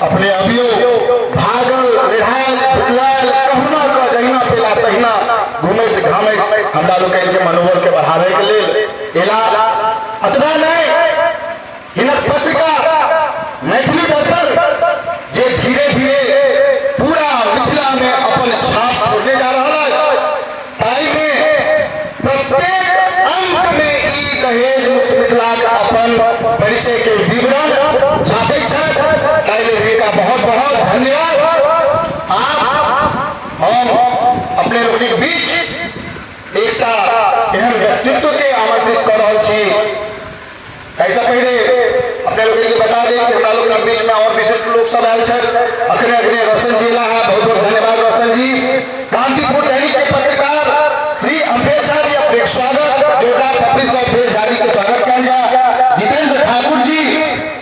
अपने अभियो भागल रिहायल बुतलाल कहना का जहिना पेला तहिना घूमे घामे हमरा लोग के मनोबल के बढ़ावे के लेल एला अतबा नहीं हिनक पत्रिका मैथिली दर्पण जे धीरे धीरे पूरा मिथिला में अपन छाप छोड़ने जा रहा है ताई में प्रत्येक अंक में ई दहेज मुक्त मिथिला का अपन परिचय के विवरण छापे का बहुत बहुत धन्यवाद। आप हम अपने लोग के बीच एक एहन व्यक्तित्व के आमंत्रित कर रहा छी। ऐसा पहले अपने लोग के बता दें कि हम लोग के बीच में और विशिष्ट लोग सब आए हैं। अखने अखने रोशन जी ला है, बहुत बहुत धन्यवाद रोशन जी। कांतिपुर दैनिक के पत्रकार श्री अम्बेसा जी अपने स्वागत जोरदार पब्लिक ऑफ बेसारी के स्वागत किया। जितेंद्र ठाकुर जी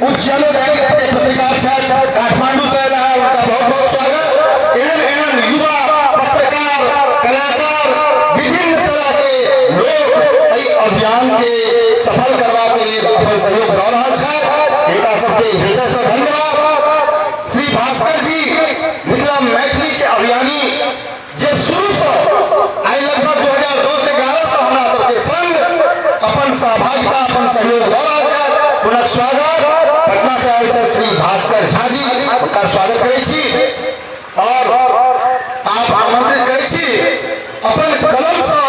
उज्जैन दैनिक के पत्रकार छात्र काठमांडू से आया है, उनका बहुत बहुत स्वागत। एवं युवा पत्रकार कलाकार विभिन्न तरह के लोग इस अभियान के सफल करवा के लिए अपन सहयोग दे रहा है, इनका सबके हृदय से धन्यवाद। श्री भास्कर जी मिथिला मैथिली के अभियानी जे शुरू से आई लगभग 2002 से 11 से हमारा सबके संग अपन सहभागिता अपन सहयोग दे रहा है। पुनः स्वागत पटना से आए श्री भास्कर झा जी, उनका स्वागत करे छी और आप आमंत्रित करे छी अपन कलम से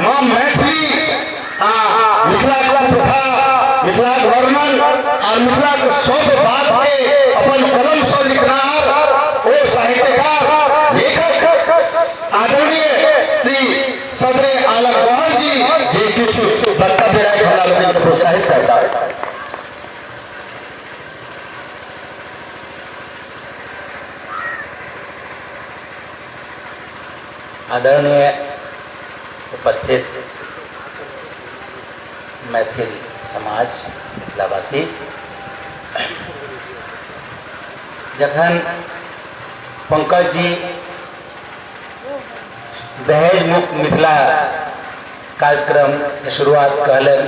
मां मैथिली मिथिला प्रथा मिथिला वर्णन और मिथिला के सब बात के अपन कलम से लिखनार ओ साहित्यकार लेखक आदरणीय श्री सदरे आलम गौहर जी जे कुछ वक्तव्य रहे हमरा लोगन के प्रोत्साहित करता है। आदरणीय उपस्थित मैथिल समाज मिथिलावासी, जखन पंकज जी दहेज मुक्त मिथिला कार्यक्रम के शुरुआत कहलन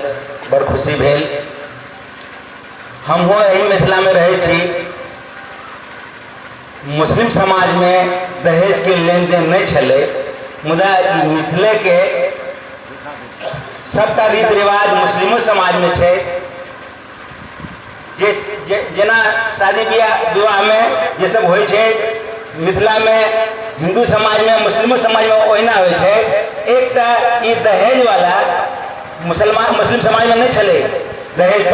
बड़ खुशी भेल। हम हो यही मिथिला में रहे छी, मुस्लिम समाज में दहेज के लेन देन नहीं चले, मुदा मिथिले के सबटा रीति रिवाज मुस्लिमो समाज में छे। जेना शादी विवाह में जे सब होय छे मिथिला में हिंदू समाज में मुस्लिमो समाज में ओहिना होय छे। एकटा ई दहेज वाला मुस्लिम समाज में नहीं चले। दहेज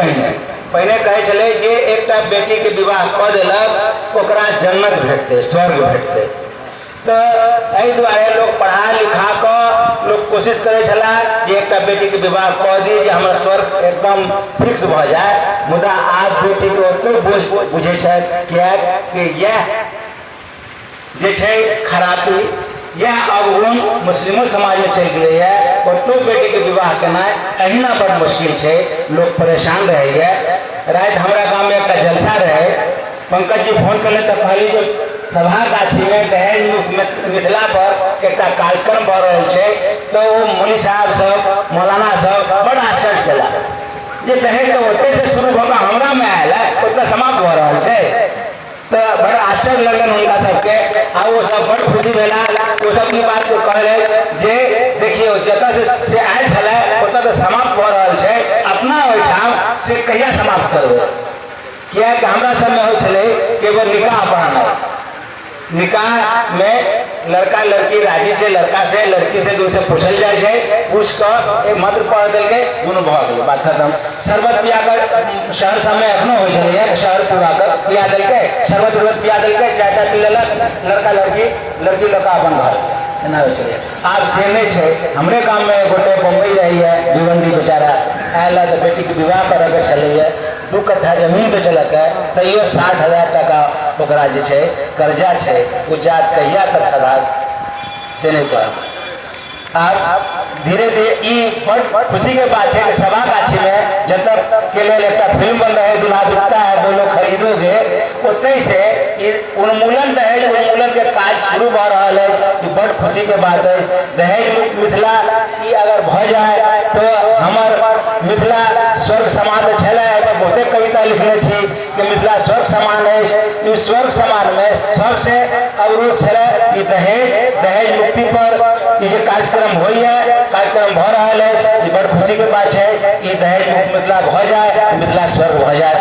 पहले कहे चले जे एकटा बेटी के विवाह कर देलक ओकरा जन्नत भेटते स्वर्ग भेटते। तो एहि दुआरे लोग पढ़ा लिखा कर लोग कोशिश करे छला जे एकटा बेटी के विवाह कर दी जे हमरा स्वर्ग एकदम फिक्स भ जाए। मुदा आज बेटी के ओते बोझ बुझे छै कि यह जे छै खराबी यह अवगुण मुस्लिमो समाज में चल गई है। ओतो बेटी के विवाह करना अहिना बड़ मुश्किल है, लोग परेशान रहे है। रात हमारा गांव में एक जलसा रहे, पंकज जी फोन कर तो कहली जो सभा गाछी में दहेज मिथिला पर एक कार्यक्रम भ रहा है। तो मुनि साहब सब मौलाना सब बड़ा आश्चर्य कला जे दहेज तो ओते से शुरू होकर हमरा में आयल ओते समाप्त हो रहा है। तो बड़ा आश्चर्य लगन उनका सबके आ वो सब बड़ खुशी भेला। वो सब की बात को कहले जे देखियो जता से आयल छले ओता तो समाप्त हो रहा है, अपना ओठाम से कहिया समाप्त करबे। किया कि हमरा सब में हो छले कि वो निकाह पढ़ाना, निकाह में लड़का लड़की राजी से लड़का से लड़की से दूसरे पूछल जाए छे, पूछ कर एक मंत्र पढ़ देल के दोनों भगा गेल, बात खत्म। शरबत पिया कर शहर समय एखनो होय छले है, शहर पूरा कर पिया देल के शरबत पिया देल के चाय पी लेलक लड़का लड़की लड़का अपन घर एना होय छले। आज से नहीं छे। हमरे गांव में गोटे बम्बई रही है भिवंडी बेचारा आयल तो बेटी के विवाह पर अगर चले है 2 कट्ठा जमीन बेचलक है तैयो 60,000 टका ओकरा जे छे कर्जा छे। वो जात कहिया तक सदा से नहीं कर। आप धीरे धीरे ई बड़ खुशी के बात है कि सभा गाछी में जब तक के लिए एक फिल्म बन रहा है दुल्हा बिकता है वो लोग खरीदोगे उतने से उन्मूलन दहेज उन्मूलन के काज शुरू हो रहा है। बड़ खुशी के बात है। दहेज मुक्त मिथिला की अगर भ जाए तो हमार मिथिला स्वर्ग समान छे तो बहुते कविता लिखने छी कि मिथिला स्वर्ग समान है। इस स्वर्ग समान में सबसे अवरोध छे ई दहेज मुक्ति पर ई जे कार्यक्रम होइए, कार्यक्रम भ रहल है, बड़ खुशी के बात है। ई दहेज मुक्त मिथिला भ जाए, मिथिला स्वर्ग भ जाए।